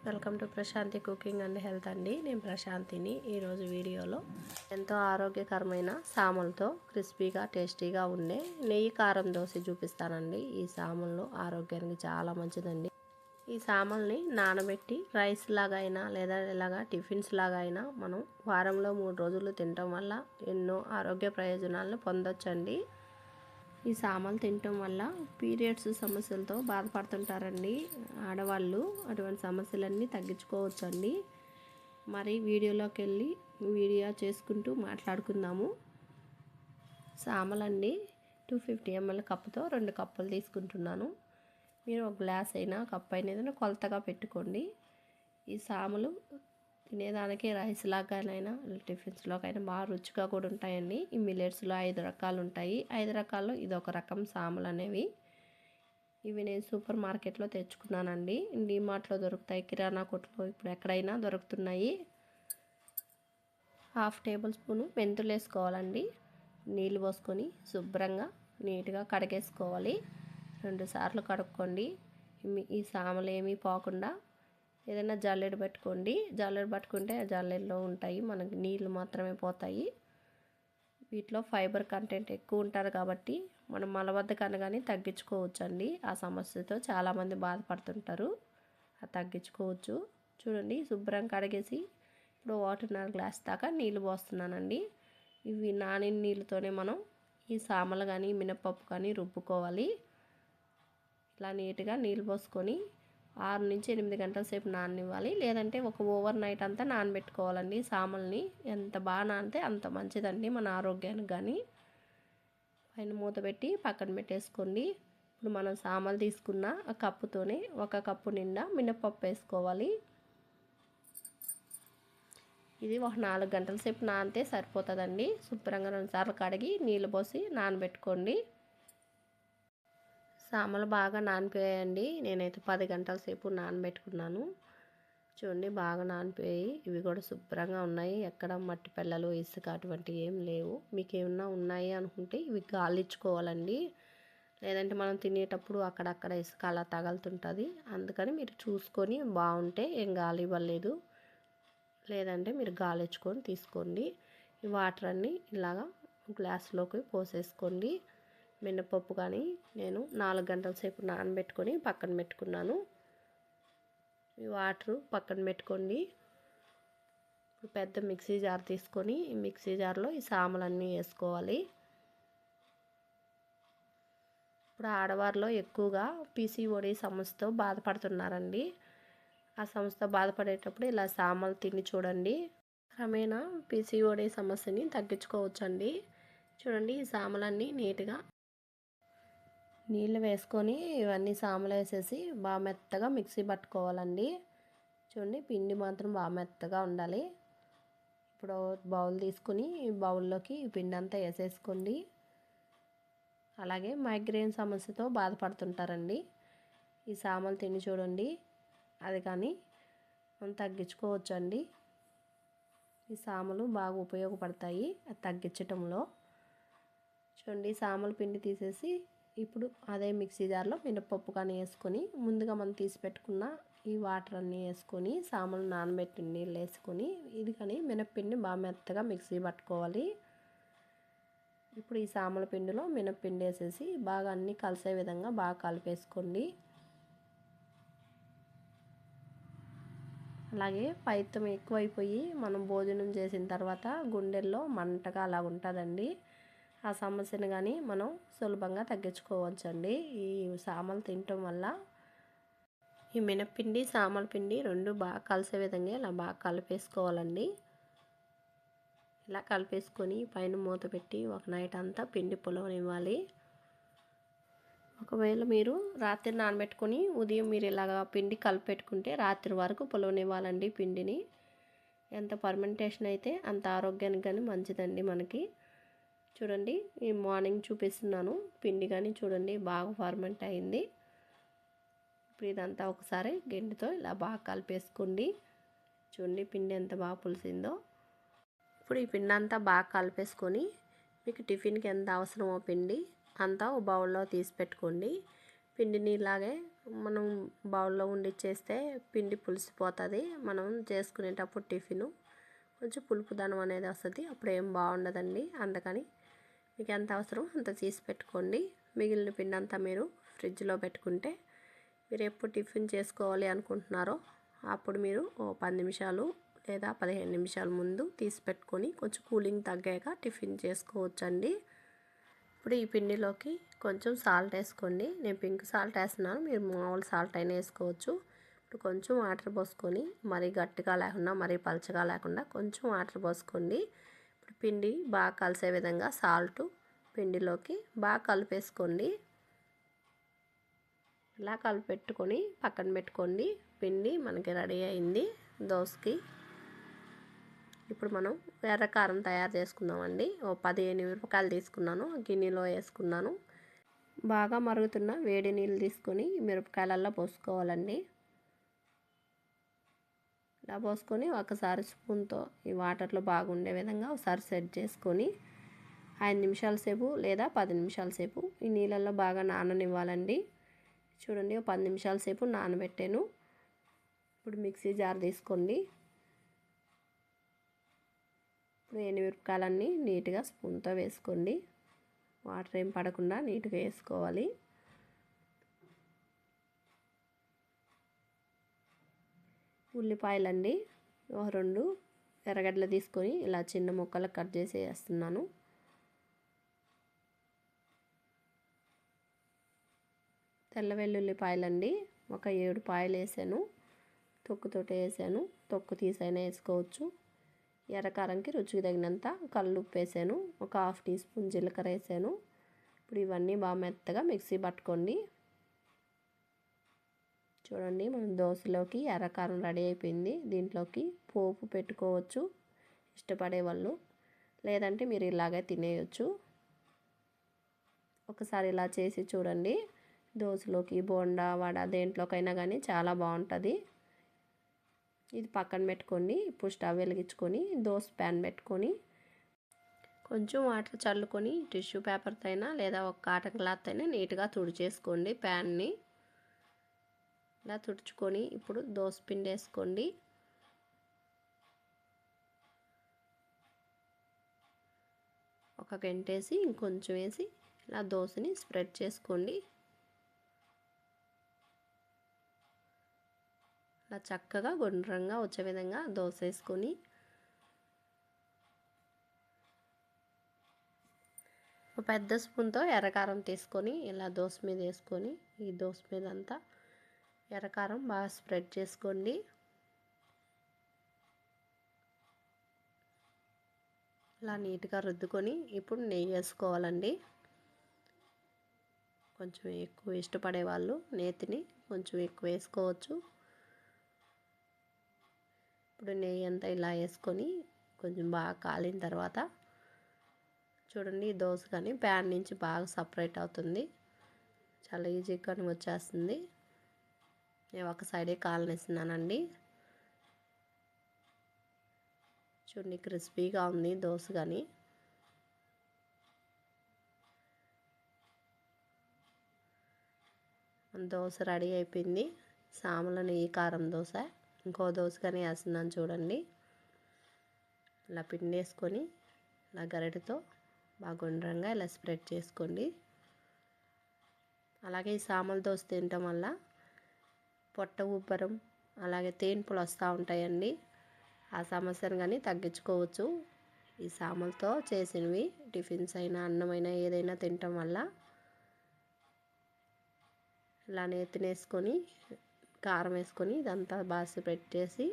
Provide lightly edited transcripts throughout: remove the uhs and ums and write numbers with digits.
Welcome to Prashanti cooking and health అండి. నేను ప్రశాంతిని. ఈరోజు వీడియోలో ఎంతో ఆరోగ్యకరమైన సామలతో క్రిస్పీగా టేస్టీగా ఉండే నెయ్యి కారం దోశ చూపిస్తానండి. ఈ సామలు ఆరోగ్యానికి చాలా మంచిదండి. ఈ సామల్ని నానబెట్టి రైస్ లాగా అయినా లేదా ఇలాగా టిఫిన్స్ లాగా అయినా మనం వారంలో 3 రోజులు తినటం వల్ల ఎన్నో ఆరోగ్య ప్రయోజనాలను పొందొచ్చండి. ఈ సామలు తినటం వల్ల పీరియడ్స్ సమస్యలతో బాధపడుతుంటారండి ఆడవాళ్ళు. అటువంటి సమస్యలన్నీ తగ్గించుకోవచ్చండి. మరి వీడియోలోకి వెళ్ళి వీడియో చేసుకుంటూ మాట్లాడుకుందాము. సామలండి 250 ml కప్పుతో 2 కప్పులు తీసుకుంటున్నాను. మీరు ఒక గ్లాస్ అయినా కప్ అయినా ఏదైనా కొలతగా పెట్టుకోండి. ఈ సామలు తినేదానికి రైస్ లాగానైనా టిఫిన్స్లోకైనా బాగా రుచిగా కూడా ఉంటాయండి. ఈ మిల్లెట్స్లో 5 రకాలు ఉంటాయి. 5 రకాల్లో ఇదొక రకం సామలు అనేవి. ఇవి నేను సూపర్ మార్కెట్లో తెచ్చుకున్నానండి. డీమార్ట్లో దొరుకుతాయి, కిరాణా కొట్లో ఇప్పుడు ఎక్కడైనా దొరుకుతున్నాయి. 1/2 టేబుల్ స్పూను మెంతులు వేసుకోవాలండి. నీళ్ళు పోసుకొని శుభ్రంగా నీట్గా కడిగేసుకోవాలి. 2 సార్లు కడుక్కోండి. ఈ సామలు ఏమీ పోకుండా ఏదైనా జల్లెడ పెట్టుకోండి. జల్లెడ పట్టుకుంటే ఆ జల్లెడలో ఉంటాయి, మనకి నీళ్ళు మాత్రమే పోతాయి. వీటిలో ఫైబర్ కంటెంట్ ఎక్కువ ఉంటుంది కాబట్టి మనం మలబద్ధకాన్ని కానీ తగ్గించుకోవచ్చండి. ఆ సమస్యతో చాలామంది బాధపడుతుంటారు, అది తగ్గించుకోవచ్చు. చూడండి, శుభ్రం కడిగేసి ఇప్పుడు 1.5 గ్లాస్ దాకా నీళ్ళు పోస్తున్నానండి. ఇవి నానిన నీళ్ళతోనే మనం ఈ సామలు కానీ మినపప్పు కానీ రుబ్బుకోవాలి. ఇలా నీట్గా నీళ్ళు పోసుకొని 6 నుంచి 8 గంటల సేపు నాననివ్వాలి. లేదంటే ఒక ఓవర్ నైట్ అంతా నానబెట్టుకోవాలండి. సామల్ని ఎంత బాగా నానితే అంత మంచిదండి మన ఆరోగ్యానికి. కానీ పైన మూత పెట్టి పక్కన పెట్టేసుకోండి. ఇప్పుడు మనం సామలు తీసుకున్న ఆ కప్పుతోనే 1 కప్పు నిండా మినపప్పు వేసుకోవాలి. ఇది ఒక 4 గంటల సేపు నానితే సరిపోతుందండి. శుభ్రంగా 2 సార్లు కడిగి నీళ్ళు పోసి నానబెట్టుకోండి. సామలు బాగా నానిపోయాయండి. నేనైతే 10 గంటల సేపు నానబెట్టుకున్నాను. చూడండి, బాగా నానిపోయాయి. ఇవి కూడా శుభ్రంగా ఉన్నాయి. ఎక్కడ మట్టి పిల్లలు, ఇసుక అటువంటివి ఏం లేవు. మీకు ఏమన్నా ఉన్నాయి అనుకుంటే ఇవి గాలించుకోవాలండి. లేదంటే మనం తినేటప్పుడు అక్కడక్కడ ఇసుక అలా తగులుతుంటుంది. అందుకని మీరు చూసుకొని బాగుంటే ఏం గాలి ఇవ్వలేదు, లేదంటే మీరు గాలించుకొని తీసుకోండి. ఈ వాటర్ అన్నీ ఇలాగా గ్లాస్లోకి పోసేసుకోండి. మినపప్పు కానీ నేను 4 గంటల సేపు నానబెట్టుకొని పక్కన పెట్టుకున్నాను. ఈ వాటరు పక్కన పెట్టుకోండి. ఇప్పుడు పెద్ద మిక్సీ జార్ తీసుకొని ఈ మిక్సీ జార్లో ఈ సామలన్నీ వేసుకోవాలి. ఇప్పుడు ఆడవారిలో ఎక్కువగా పీసీఓడి సమస్యతో బాధపడుతున్నారండి. ఆ సమస్యతో బాధపడేటప్పుడు ఇలా సామలు తిని చూడండి. క్రమేణా పీసీఓడి సమస్యని తగ్గించుకోవచ్చండి. చూడండి, ఈ సామలన్నీ నీట్గా నీళ్ళు వేసుకొని ఇవన్నీ సామలు వేసేసి బాగా మెత్తగా మిక్సీ పట్టుకోవాలండి. చూడండి, పిండి మాత్రం బాగా మెత్తగా ఉండాలి. ఇప్పుడు బౌల్ తీసుకుని ఈ బౌల్లోకి ఈ పిండి అంతా వేసేసుకోండి. అలాగే మైగ్రేన్ సమస్యతో బాధపడుతుంటారండి. ఈ సామలు తిని చూడండి, అది కానీ మనం తగ్గించుకోవచ్చండి. ఈ సామలు బాగా ఉపయోగపడతాయి అది తగ్గించటంలో. చూడండి, సామల పిండి తీసేసి ఇప్పుడు అదే మిక్సీ జార్లో మినపప్పు కానీ వేసుకొని ముందుగా మనం తీసి పెట్టుకున్న ఈ వాటర్ అన్నీ వేసుకొని సామలు నానబెట్టి నీళ్ళు వేసుకొని ఇది కానీ మినప్పిండి బాగా మెత్తగా మిక్సీ పట్టుకోవాలి. ఇప్పుడు ఈ సామల పిండిలో మినప్పిండి వేసేసి బాగా అన్నీ కలిసే విధంగా బాగా కలిపేసుకోండి. అలాగే పైత్యం ఎక్కువైపోయి మనం భోజనం చేసిన తర్వాత గుండెల్లో మంటగా అలా ఉంటుందండి. ఆ సమస్యను కానీ మనం సులభంగా తగ్గించుకోవచ్చండి ఈ సామలు తినటం వల్ల. ఈ మినప్పిండి సామల పిండి 2 బాగా కలిసే విధంగా ఇలా బాగా కలిపేసుకోవాలండి. ఇలా కలిపేసుకొని పైన మూత పెట్టి ఒక నైట్ అంతా పిండి పులవనివ్వాలి. ఒకవేళ మీరు రాత్రి నానబెట్టుకొని ఉదయం మీరు ఇలాగ పిండి కలిపెట్టుకుంటే రాత్రి వరకు పులవనివ్వాలండి పిండిని. ఎంత ఫర్మెంటేషన్ అయితే అంత ఆరోగ్యానికి కానీ మంచిదండి మనకి. చూడండి, ఈ మార్నింగ్ చూపిస్తున్నాను పిండి కానీ చూడండి బాగా ఫర్మెంట్ అయింది. ఇప్పుడు ఇదంతా ఒకసారి గెంటితో ఇలా బాగా కలిపేసుకోండి. చూడండి, పిండి ఎంత బాగా పులిసిందో. ఇప్పుడు ఈ పిండి అంతా బాగా కలిపేసుకొని మీకు టిఫిన్కి ఎంత అవసరమో పిండి అంతా ఒక బౌల్లో తీసి పెట్టుకోండి. పిండిని ఇలాగే మనం బౌల్లో ఉండిచ్చేస్తే పిండి పులిసిపోతుంది. మనం చేసుకునేటప్పుడు టిఫిను కొంచెం పులుపుదనం అనేది వస్తుంది. అప్పుడు ఏం బాగుండదండి. అందుకని మీకు ఎంత అవసరం అంత తీసి పెట్టుకోండి. మిగిలిన పిండి అంతా మీరు ఫ్రిడ్జ్లో పెట్టుకుంటే మీరు ఎప్పుడు టిఫిన్ చేసుకోవాలి అనుకుంటున్నారో అప్పుడు మీరు 10 నిమిషాలు లేదా 15 నిమిషాల ముందు తీసి పెట్టుకొని కొంచెం కూలింగ్ తగ్గాక టిఫిన్ చేసుకోవచ్చండి. ఇప్పుడు ఈ పిండిలోకి కొంచెం సాల్ట్ వేసుకోండి. నేను పింక్ సాల్ట్ వేస్తున్నాను, మీరు మామూలు సాల్ట్ అయినా వేసుకోవచ్చు. ఇప్పుడు కొంచెం వాటర్ పోసుకొని మరీ గట్టిగా లేకుండా మరీ పలచగా లేకుండా కొంచెం వాటర్ పోసుకోండి. ఇప్పుడు పిండి బాగా కలిసే విధంగా సాల్ట్ పిండిలోకి బాగా కలిపేసుకోండి. ఇలా కలిపెట్టుకొని పక్కన పెట్టుకోండి. పిండి మనకి రెడీ అయింది దోసకి. ఇప్పుడు మనం ఎర్రకారం తయారు చేసుకుందామండి. 15 మిరపకాయలు తీసుకున్నాను, గిన్నెలో వేసుకున్నాను. బాగా మరుగుతున్న వేడి నీళ్ళు తీసుకొని మిరపకాయలల్లో పోసుకోవాలండి. ఇలా పోసుకొని ఒకసారి స్పూన్తో ఈ వాటర్లో బాగుండే విధంగా ఒకసారి సెట్ చేసుకొని 5 నిమిషాల సేపు లేదా 10 నిమిషాల సేపు ఈ నీళ్ళల్లో బాగా నాననివ్వాలండి. చూడండి, 10 నిమిషాల సేపు నానబెట్టాను. ఇప్పుడు మిక్సీ జార్ తీసుకోండి. ఇప్పుడు ఎండుమిరపకాయలన్నీ నీట్గా స్పూన్తో వేసుకోండి. వాటర్ ఏం పడకుండా నీట్గా వేసుకోవాలి. ఉల్లిపాయలండి 2 ఎర్రగడ్డలు తీసుకొని ఇలా చిన్న ముక్కలు కట్ చేసి వేస్తున్నాను. తెల్ల వెల్లుల్లిపాయలండి 7 పాయలు వేసాను. తొక్కుతోటి వేసాను, తొక్కు తీసైనా వేసుకోవచ్చు. ఎర్రకారంకి రుచికి తగినంత కల్లుప్పు వేసాను. 1/2 టీ స్పూన్ జీలకర్ర వేసాను. ఇప్పుడు ఇవన్నీ బాగా మెత్తగా మిక్సీ పట్టుకోండి. చూడండి, మనం దోశలోకి ఎర్రకారం రెడీ అయిపోయింది. దీంట్లోకి పోపు పెట్టుకోవచ్చు ఇష్టపడే వాళ్ళు, లేదంటే మీరు ఇలాగే తినేయచ్చు. ఒకసారి ఇలా చేసి చూడండి. దోశలోకి, బోండా, వడ దేంట్లోకైనా కానీ చాలా బాగుంటుంది. ఇది పక్కన పెట్టుకోండి. ఇప్పుడు స్టవ్ వెలిగించుకొని దోశ ప్యాన్ పెట్టుకొని కొంచెం వాటర్ చల్లుకొని టిష్యూ పేపర్తో అయినా లేదా ఒక కాటన్ క్లాత్ అయినా నీట్గా తుడిచేసుకోండి. ప్యాన్ని ఇలా తుడుచుకొని ఇప్పుడు దోశ పిండి వేసుకోండి. ఒక గంట వేసి ఇంకొంచెం వేసి ఇలా దోశని స్ప్రెడ్ చేసుకోండి. ఇలా చక్కగా గుండ్రంగా వచ్చే విధంగా దోశ వేసుకొని ఒక పెద్ద స్పూన్తో ఎర్రకారం తీసుకొని ఇలా దోశ మీద వేసుకొని ఈ దోశ మీద అంతా ఎర్రకారం బాగా స్ప్రెడ్ చేసుకోండి. ఇలా నీట్గా రుద్దుకొని ఇప్పుడు నెయ్యి వేసుకోవాలండి. కొంచెం ఎక్కువ ఇష్టపడే వాళ్ళు నేతిని కొంచెం ఎక్కువ వేసుకోవచ్చు. ఇప్పుడు నెయ్యి అంతా ఇలా వేసుకొని కొంచెం బాగా కాలిన తర్వాత చూడండి, దోశ కానీ ప్యాన్ నుంచి బాగా సపరేట్ అవుతుంది. చాలా ఈజీగా వచ్చేస్తుంది. నేను ఒక సైడే కాలనిస్తున్నానండి. చూడండి, క్రిస్పీగా ఉంది దోశ కానీ. దోశ రెడీ అయిపోయింది. సామల నెయ్యి కారం దోశ. ఇంకో దోశ కానీ వేస్తున్నాను చూడండి. ఇలా పిండి వేసుకొని ఇలా గరిటెతో బాగా గుండ్రంగా ఇలా స్ప్రెడ్ చేసుకోండి. అలాగే ఈ సామల దోశ తినటం వల్ల పొట్ట ఉబ్బరం అలాగే తేన్పులు వస్తూ ఉంటాయండి. ఆ సమస్యను కానీ తగ్గించుకోవచ్చు. ఈ సామలతో చేసినవి టిఫిన్స్ అయినా అన్నమైనా ఏదైనా తినటం వల్ల. ఇలా నేతినేసుకొని కారం వేసుకొని ఇదంతా బాగా స్ప్రెడ్ చేసి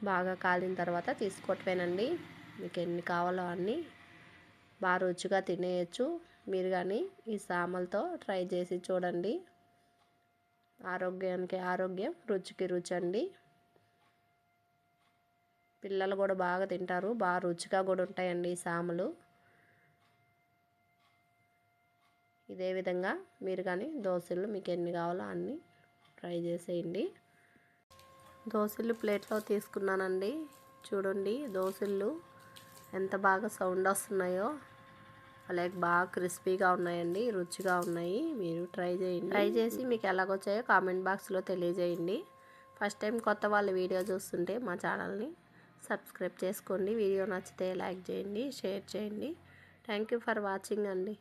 బాగా కాలిన తర్వాత తీసుకోవటమేనండి. మీకు ఎన్ని కావాలో అన్నీ బాగా రుచిగా తినేయచ్చు. మీరు కానీ ఈ సామలతో ట్రై చేసి చూడండి. ఆరోగ్యానికి ఆరోగ్యం, రుచికి రుచి అండి. పిల్లలు కూడా బాగా తింటారు. బాగా రుచిగా కూడా ఉంటాయండి ఈ సామలు. ఇదే విధంగా మీరు కానీ దోశలు మీకు ఎన్ని కావాలో అన్నీ ట్రై చేసేయండి. దోశలు ప్లేట్లో తీసుకున్నానండి. చూడండి దోశలు ఎంత బాగా సౌండ్ వస్తున్నాయో. అలాగే బాగా క్రిస్పీగా ఉన్నాయండి, రుచిగా ఉన్నాయి. మీరు ట్రై చేయండి. ట్రై చేసి మీకు ఎలాగొచ్చాయో కామెంట్ బాక్స్లో తెలియజేయండి. ఫస్ట్ టైం కొత్త వాళ్ళు వీడియో చూస్తుంటే మా ఛానల్ని సబ్స్క్రైబ్ చేసుకోండి. వీడియో నచ్చితే లైక్ చేయండి, షేర్ చేయండి. థ్యాంక్ యూ ఫర్ వాచింగ్ అండి.